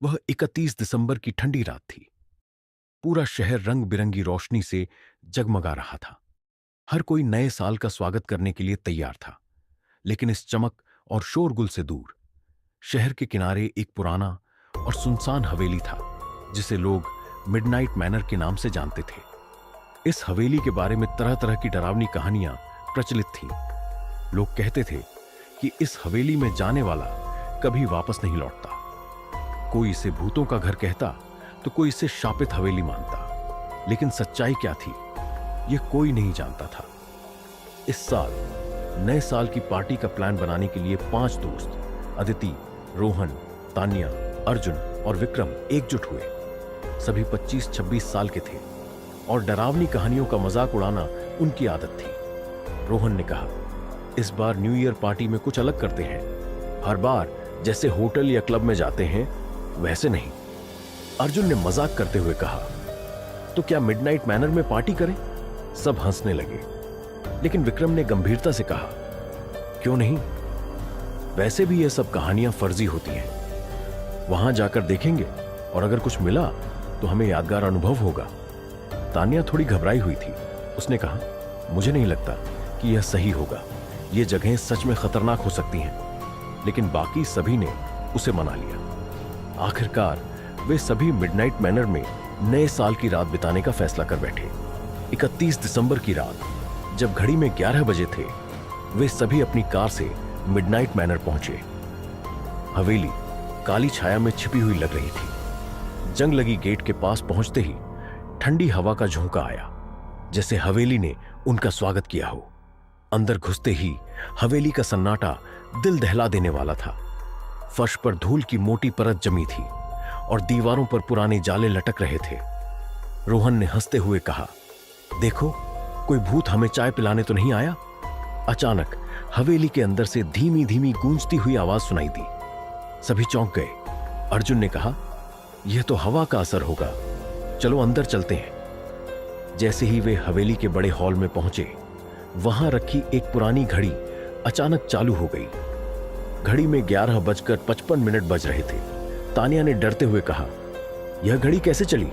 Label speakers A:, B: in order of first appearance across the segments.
A: वह 31 दिसंबर की ठंडी रात थी। पूरा शहर रंग बिरंगी रोशनी से जगमगा रहा था। हर कोई नए साल का स्वागत करने के लिए तैयार था। लेकिन इस चमक और शोरगुल से दूर शहर के किनारे एक पुराना और सुनसान हवेली था, जिसे लोग मिडनाइट मैनर के नाम से जानते थे। इस हवेली के बारे में तरह तरह की डरावनी कहानियां प्रचलित थीं। लोग कहते थे कि इस हवेली में जाने वाला कभी वापस नहीं लौटता। कोई इसे भूतों का घर कहता, तो कोई इसे शापित हवेली मानता। लेकिन सच्चाई क्या थी, यह कोई नहीं जानता था। इस साल नए साल की पार्टी का प्लान बनाने के लिए 5 दोस्त अदिति, रोहन, तान्या, अर्जुन और विक्रम एकजुट हुए। सभी 25-26 साल के थे और डरावनी कहानियों का मजाक उड़ाना उनकी आदत थी। रोहन ने कहा, इस बार न्यू ईयर पार्टी में कुछ अलग करते हैं। हर बार जैसे होटल या क्लब में जाते हैं वैसे नहीं। अर्जुन ने मजाक करते हुए कहा, तो क्या मिडनाइट मैनर में पार्टी करें? सब हंसने लगे। लेकिन विक्रम ने गंभीरता से कहा, क्यों नहीं? वैसे भी ये सब कहानियां फर्जी होती हैं। वहां जाकर देखेंगे और अगर कुछ मिला तो हमें यादगार अनुभव होगा। तान्या थोड़ी घबराई हुई थी। उसने कहा, मुझे नहीं लगता कि यह सही होगा। ये जगहें सच में खतरनाक हो सकती हैं। लेकिन बाकी सभी ने उसे मना लिया। आखिरकार वे सभी मिडनाइट मैनर में नए साल की रात बिताने का फैसला कर बैठे। 31 दिसंबर की रात जब घड़ी में 11 बजे थे, वे सभी अपनी कार से मिडनाइट मैनर पहुंचे। हवेली काली छाया में छिपी हुई लग रही थी। जंग लगी गेट के पास पहुंचते ही ठंडी हवा का झोंका आया, जैसे हवेली ने उनका स्वागत किया हो। अंदर घुसते ही हवेली का सन्नाटा दिल दहला देने वाला था। फर्श पर धूल की मोटी परत जमी थी और दीवारों पर पुराने जाले लटक रहे थे। रोहन ने हंसते हुए कहा, देखो, कोई भूत हमें चाय पिलाने तो नहीं आया? अचानक हवेली के अंदर से धीमी धीमी गूंजती हुई आवाज सुनाई दी। सभी चौंक गए। अर्जुन ने कहा, यह तो हवा का असर होगा, चलो अंदर चलते हैं। जैसे ही वे हवेली के बड़े हॉल में पहुंचे, वहां रखी एक पुरानी घड़ी अचानक चालू हो गई। घड़ी में 11:55 बज रहे थे। तान्या ने डरते हुए कहा, यह घड़ी कैसे चली?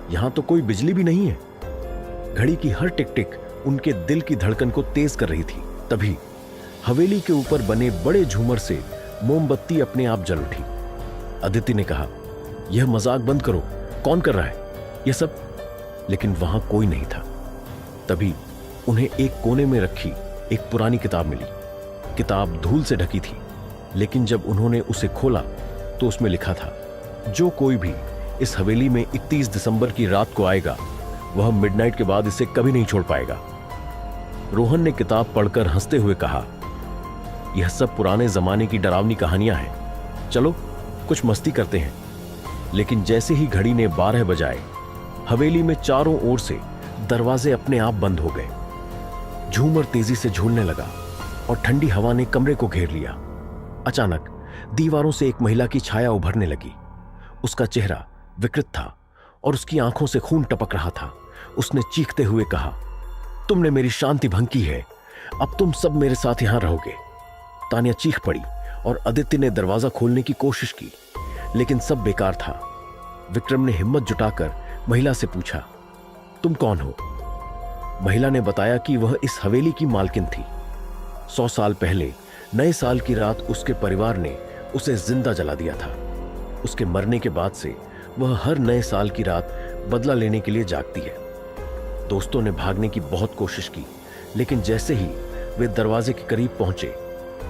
A: यहां तो कोई बिजली भी नहीं है। घड़ी की हर टिक टिक उनके दिल की धड़कन को तेज कर रही थी। तभी हवेली के ऊपर बने बड़े झूमर से मोमबत्ती अपने आप जल उठी। अदिति ने कहा, यह मजाक बंद करो, कौन कर रहा है यह सब? लेकिन वहां कोई नहीं था। तभी उन्हें एक कोने में रखी एक पुरानी किताब मिली। किताब धूल से ढकी थी, लेकिन जब उन्होंने उसे खोला तो उसमें लिखा था, जो कोई भी इस हवेली में 31 दिसंबर की रात को आएगा, वह मिडनाइट के बाद इसे कभी नहीं छोड़ पाएगा। रोहन ने किताब पढ़कर हंसते हुए कहा, यह सब पुराने जमाने की डरावनी कहानियां हैं, चलो कुछ मस्ती करते हैं। लेकिन जैसे ही घड़ी ने 12 बजाए, हवेली में चारों ओर से दरवाजे अपने आप बंद हो गए। झूमर तेजी से झूलने लगा और ठंडी हवा ने कमरे को घेर लिया। अचानक दीवारों से एक महिला की छाया उभरने लगी। उसका चेहरा विकृत था और उसकी आंखों से खून टपक रहा था। उसने चीखते हुए कहा, तुमने मेरी शांति भंग की है, अब तुम सब मेरे साथ यहां रहोगे। तान्या चीख पड़ी और अदिति ने दरवाजा खोलने की कोशिश की, लेकिन सब बेकार था। विक्रम ने हिम्मत जुटाकर महिला से पूछा, तुम कौन हो? महिला ने बताया कि वह इस हवेली की मालकिन थी। 100 साल पहले नए साल की रात उसके परिवार ने उसे जिंदा जला दिया था। उसके मरने के बाद से वह हर नए साल की रात बदला लेने के लिए जागती है। दोस्तों ने भागने की बहुत कोशिश की, लेकिन जैसे ही वे दरवाजे के करीब पहुंचे,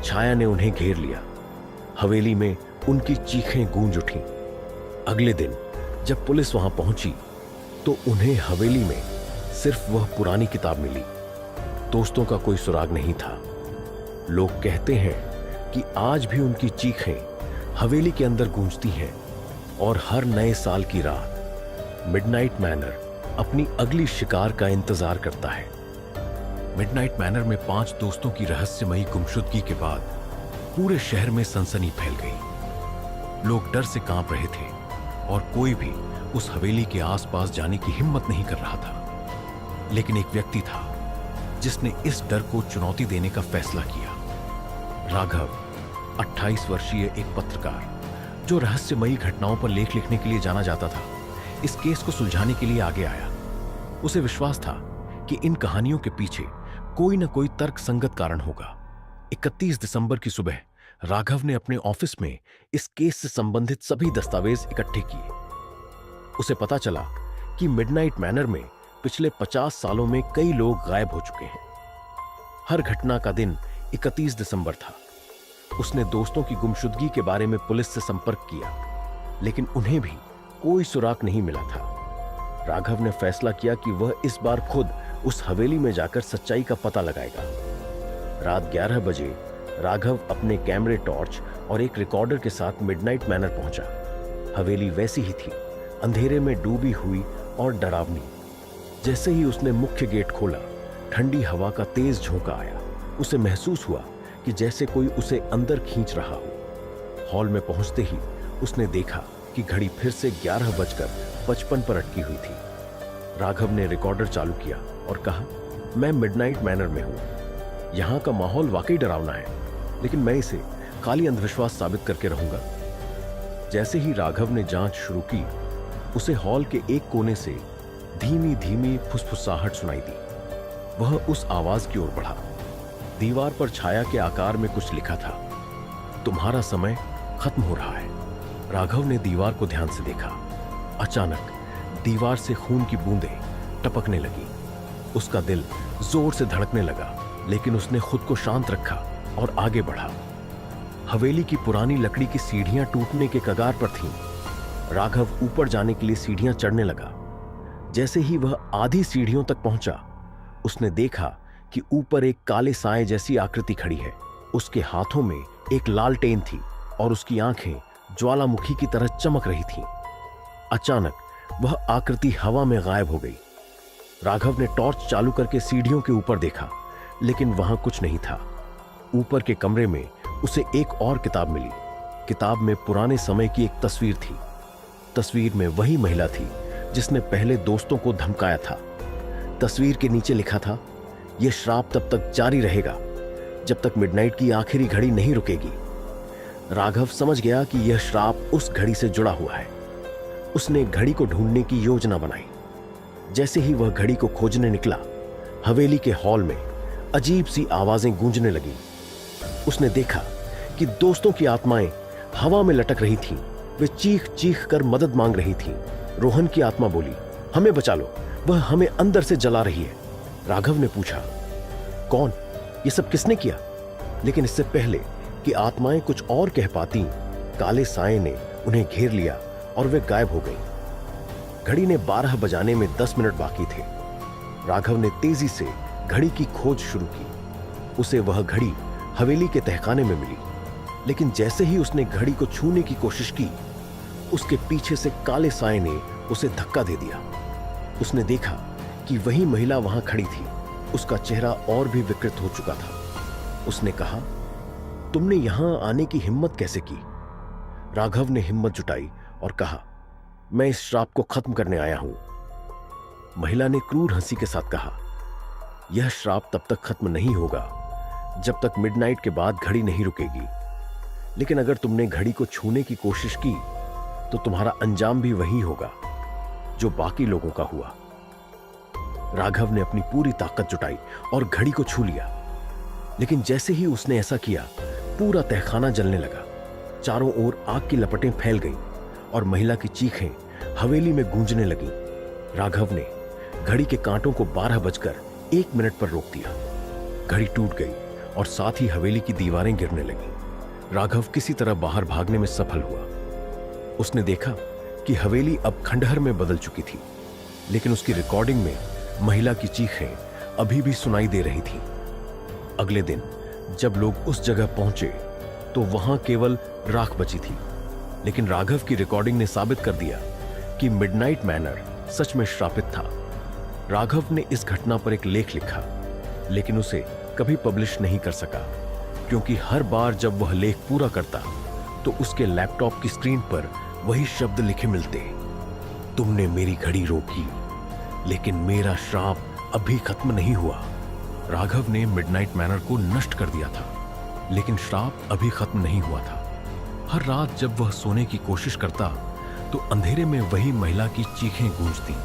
A: छाया ने उन्हें घेर लिया। हवेली में उनकी चीखें गूंज उठीं। अगले दिन जब पुलिस वहां पहुंची तो उन्हें हवेली में सिर्फ वह पुरानी किताब मिली। दोस्तों का कोई सुराग नहीं था। लोग कहते हैं कि आज भी उनकी चीखें हवेली के अंदर गूंजती हैं और हर नए साल की रात मिडनाइट मैनर अपनी अगली शिकार का इंतजार करता है। मिडनाइट मैनर में 5 दोस्तों की रहस्यमयी गुमशुदगी के बाद पूरे शहर में सनसनी फैल गई। लोग डर से कांप रहे थे और कोई भी उस हवेली के आसपास जाने की हिम्मत नहीं कर रहा था। लेकिन एक व्यक्ति था जिसने इस डर को चुनौती देने का फैसला किया। राघव, 28 वर्षीय एक पत्रकार, जो रहस्यमयी घटनाओं पर लेख लिखने के लिए जाना जाता था, इस केस को सुलझाने के लिए आगे आया। उसे विश्वास था कि इन कहानियों के पीछे कोई न कोई तर्कसंगत कारण होगा। 31 दिसंबर की सुबह राघव ने अपने ऑफिस में इस केस से संबंधित सभी दस्तावेज इकट्ठे किए। उसे पता चला कि मिडनाइट मैनर में पिछले 50 सालों में कई लोग गायब हो चुके हैं। हर घटना का दिन 31 दिसंबर था। उसने दोस्तों की गुमशुदगी के बारे में पुलिस से संपर्क किया, लेकिन उन्हें भी कोई सुराग नहीं मिला था। राघव ने फैसला किया कि वह इस बार खुद उस हवेली में जाकर सच्चाई का पता लगाएगा। रात 11 बजे राघव अपने कैमरे, टॉर्च और एक रिकॉर्डर के साथ मिडनाइट मैनर पहुंचा। हवेली वैसी ही थी, अंधेरे में डूबी हुई और डरावनी। जैसे ही उसने मुख्य गेट खोला, ठंडी हवा का तेज झोंका आया। उसे महसूस हुआ कि जैसे कोई उसे अंदर खींच रहा हो। हॉल में पहुंचते ही उसने देखा कि घड़ी फिर से 11:55 पर अटकी हुई थी। राघव ने रिकॉर्डर चालू किया और कहा, मैं मिडनाइट मैनर में हूं। यहां का माहौल वाकई डरावना है, लेकिन मैं इसे खाली अंधविश्वास साबित करके रहूंगा। जैसे ही राघव ने जांच शुरू की, उसे हॉल के एक कोने से धीमी धीमी फुसफुसाहट सुनाई दी। वह उस आवाज की ओर बढ़ा। दीवार पर छाया के आकार में कुछ लिखा था, तुम्हारा समय खत्म हो रहा है। राघव ने दीवार को ध्यान से देखा। अचानक दीवार से खून की बूंदें टपकने लगी। उसका दिल जोर से धड़कने लगा, लेकिन उसने खुद को शांत रखा और आगे बढ़ा। हवेली की पुरानी लकड़ी की सीढ़ियां टूटने के कगार पर थीं। राघव ऊपर जाने के लिए सीढ़ियां चढ़ने लगा। जैसे ही वह आधी सीढ़ियों तक पहुंचा, उसने देखा कि ऊपर एक काले साए जैसी आकृति खड़ी है। उसके हाथों में एक लालटेन थी और उसकी आंखें ज्वालामुखी की तरह चमक रही थीं। अचानक वह आकृति हवा में गायब हो गई। राघव ने टॉर्च चालू करके सीढ़ियों के ऊपर देखा, लेकिन वहां कुछ नहीं था। ऊपर के कमरे में उसे एक और किताब मिली। किताब में पुराने समय की एक तस्वीर थी। तस्वीर में वही महिला थी जिसने पहले दोस्तों को धमकाया था। तस्वीर के नीचे लिखा था, यह श्राप तब तक जारी रहेगा जब तक मिडनाइट की आखिरी घड़ी नहीं रुकेगी। राघव समझ गया कि यह श्राप उस घड़ी से जुड़ा हुआ है। उसने घड़ी को ढूंढने की योजना बनाई। जैसे ही वह घड़ी को खोजने निकला, हवेली के हॉल में अजीब सी आवाजें गूंजने लगी। उसने देखा कि दोस्तों की आत्माएं हवा में लटक रही थीं। वे चीख चीख कर मदद मांग रही थीं। रोहन की आत्मा बोली, हमें बचा लो, वह हमें अंदर से जला रही है। राघव ने पूछा, कौन? ये सब किसने किया? लेकिन इससे पहले कि आत्माएं कुछ और कह पाती, काले साए ने उन्हें घेर लिया और वे गायब हो गई। घड़ी ने 12 बजाने में 10 मिनट बाकी थे। राघव ने तेजी से घड़ी की खोज शुरू की। उसे वह घड़ी हवेली के तहखाने में मिली, लेकिन जैसे ही उसने घड़ी को छूने की कोशिश की, उसके पीछे से काले साए ने उसे धक्का दे दिया। उसने देखा कि वही महिला वहां खड़ी थी। उसका चेहरा और भी विकृत हो चुका था। उसने कहा, तुमने यहां आने की हिम्मत कैसे की? राघव ने हिम्मत जुटाई और कहा, मैं इस श्राप को खत्म करने आया हूं। महिला ने क्रूर हंसी के साथ कहा, यह श्राप तब तक खत्म नहीं होगा जब तक मिडनाइट के बाद घड़ी नहीं रुकेगी। लेकिन अगर तुमने घड़ी को छूने की कोशिश की तो तुम्हारा अंजाम भी वही होगा जो बाकी लोगों का हुआ। राघव ने अपनी पूरी ताकत जुटाई और घड़ी को छू लिया, लेकिन जैसे ही उसने ऐसा किया, पूरा तहखाना जलने लगा। चारों ओर आग की लपटें फैल गईं और महिला की चीखें हवेली में गूंजने लगीं। राघव ने घड़ी के कांटों को 12:01 पर रोक दिया। घड़ी टूट गई और साथ ही हवेली की दीवारें गिरने लगीं। राघव किसी तरह बाहर भागने में सफल हुआ। उसने देखा कि हवेली अब खंडहर में बदल चुकी थी, लेकिन उसकी रिकॉर्डिंग में महिला की चीखें अभी भी सुनाई दे रही थीं। अगले दिन जब लोग उस जगह पहुंचे तो वहां केवल राख बची थी, लेकिन राघव की रिकॉर्डिंग ने साबित कर दिया कि मिडनाइट मैनर सच में श्रापित था। राघव ने इस घटना पर एक लेख लिखा, लेकिन उसे कभी पब्लिश नहीं कर सका, क्योंकि हर बार जब वह लेख पूरा करता तो उसके लैपटॉप की स्क्रीन पर वही शब्द लिखे मिलते, तुमने मेरी घड़ी रोकी, लेकिन मेरा श्राप अभी खत्म नहीं हुआ। राघव ने मिडनाइट मैनर को नष्ट कर दिया था, लेकिन श्राप अभी खत्म नहीं हुआ था। हर रात जब वह सोने की कोशिश करता तो अंधेरे में वही महिला की चीखें गूंजती।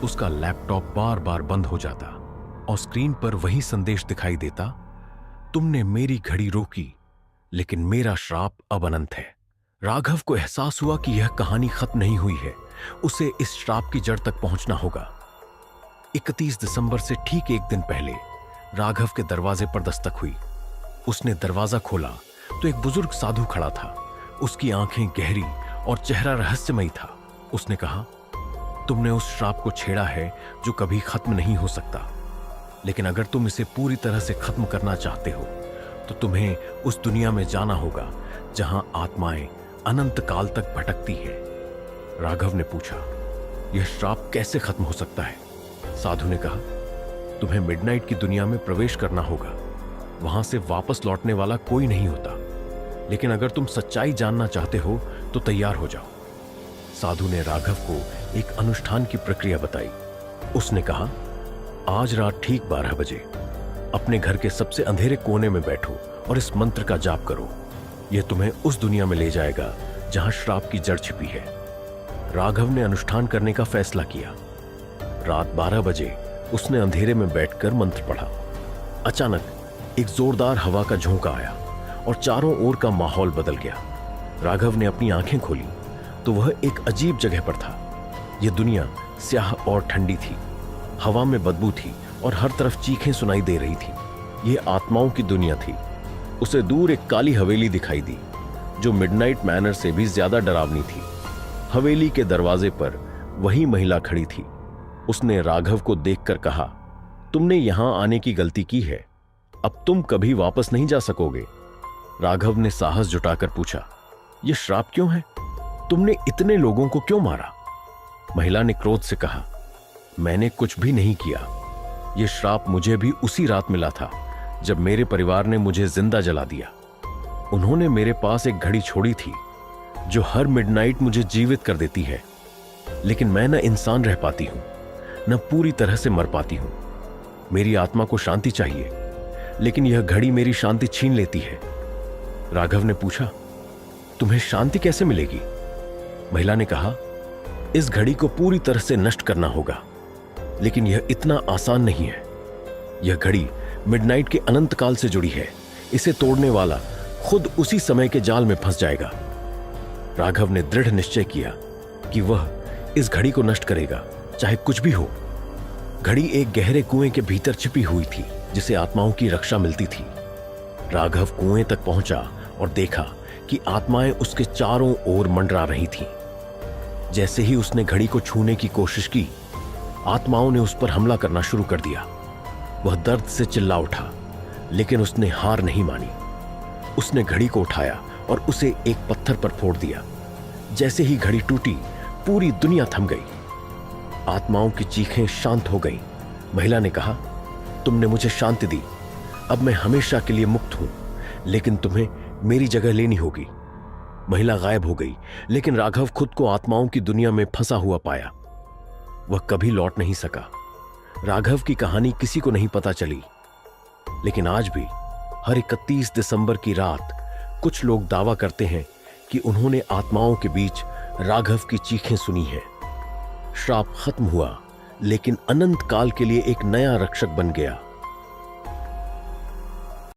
A: उसका लैपटॉप बार बार बंद हो जाता और स्क्रीन पर वही संदेश दिखाई देता, तुमने मेरी घड़ी रोकी लेकिन मेरा श्राप अब अनंत है। राघव को एहसास हुआ कि यह कहानी खत्म नहीं हुई है, उसे इस श्राप की जड़ तक पहुंचना होगा। 31 दिसंबर से ठीक एक दिन पहले राघव के दरवाजे पर दस्तक हुई। उसने दरवाजा खोला तो एक बुजुर्ग साधु खड़ा था। उसकी आंखें गहरी और चेहरा रहस्यमयी था। उसने कहा, तुमने उस श्राप को छेड़ा है जो कभी खत्म नहीं हो सकता, लेकिन अगर तुम इसे पूरी तरह से खत्म करना चाहते हो तो तुम्हें उस दुनिया में जाना होगा जहां आत्माएं अनंत काल तक भटकती है। राघव ने पूछा, यह श्राप कैसे खत्म हो सकता है? साधु ने कहा, तुम्हें मिडनाइट की दुनिया में प्रवेश करना होगा। वहां से वापस लौटने वाला कोई नहीं होता, लेकिन अगर तुम सच्चाई जानना चाहते हो तो तैयार हो जाओ। साधु ने राघव को एक अनुष्ठान की प्रक्रिया बताई। उसने कहा, आज रात ठीक 12 बजे अपने घर के सबसे अंधेरे कोने में बैठो और इस मंत्र का जाप करो। यह तुम्हें उस दुनिया में ले जाएगा जहां श्राप की जड़ छिपी है। राघव ने अनुष्ठान करने का फैसला किया। रात 12 बजे उसने अंधेरे में बैठकर मंत्र पढ़ा। अचानक एक जोरदार हवा का झोंका आया और चारों ओर का माहौल बदल गया। राघव ने अपनी आंखें खोली तो वह एक अजीब जगह पर था। यह दुनिया स्याह और ठंडी थी। हवा में बदबू थी और हर तरफ चीखें सुनाई दे रही थी। यह आत्माओं की दुनिया थी। उसे दूर एक काली हवेली दिखाई दी जो मिडनाइट मैनर से भी ज्यादा डरावनी थी। हवेली के दरवाजे पर वही महिला खड़ी थी। उसने राघव को देखकर कहा, तुमने यहां आने की गलती की है, अब तुम कभी वापस नहीं जा सकोगे। राघव ने साहस जुटाकर पूछा, यह श्राप क्यों है? तुमने इतने लोगों को क्यों मारा? महिला ने क्रोध से कहा, मैंने कुछ भी नहीं किया। यह श्राप मुझे भी उसी रात मिला था जब मेरे परिवार ने मुझे जिंदा जला दिया। उन्होंने मेरे पास एक घड़ी छोड़ी थी जो हर मिडनाइट मुझे जीवित कर देती है, लेकिन मैं न इंसान रह पाती हूं न पूरी तरह से मर पाती हूं। मेरी आत्मा को शांति चाहिए, लेकिन यह घड़ी मेरी शांति छीन लेती है। राघव ने पूछा, तुम्हें शांति कैसे मिलेगी? महिला ने कहा, इस घड़ी को पूरी तरह से नष्ट करना होगा, लेकिन यह इतना आसान नहीं है। यह घड़ी मिडनाइट के अनंत काल से जुड़ी है। इसे तोड़ने वाला खुद उसी समय के जाल में फंस जाएगा। राघव ने दृढ़ निश्चय किया कि वह इस घड़ी को नष्ट करेगा, चाहे कुछ भी हो। घड़ी एक गहरे कुएं के भीतर छिपी हुई थी जिसे आत्माओं की रक्षा मिलती थी। राघव कुएं तक पहुंचा और देखा कि आत्माएं उसके चारों ओर मंडरा रही थीं। जैसे ही उसने घड़ी को छूने की कोशिश की, आत्माओं ने उस पर हमला करना शुरू कर दिया। वह दर्द से चिल्ला उठा, लेकिन उसने हार नहीं मानी। उसने घड़ी को उठाया और उसे एक पत्थर पर फोड़ दिया। जैसे ही घड़ी टूटी, पूरी दुनिया थम गई। आत्माओं की चीखें शांत हो गईं। महिला ने कहा, तुमने मुझे शांति दी, अब मैं हमेशा के लिए मुक्त हूं, लेकिन तुम्हें मेरी जगह लेनी होगी। महिला गायब हो गई, लेकिन राघव खुद को आत्माओं की दुनिया में फंसा हुआ पाया। वह कभी लौट नहीं सका। राघव की कहानी किसी को नहीं पता चली, लेकिन आज भी हर 31 दिसंबर की रात कुछ लोग दावा करते हैं कि उन्होंने आत्माओं के बीच राघव की चीखें सुनी हैं। श्राप खत्म हुआ, लेकिन अनंत काल के लिए एक नया रक्षक बन गया।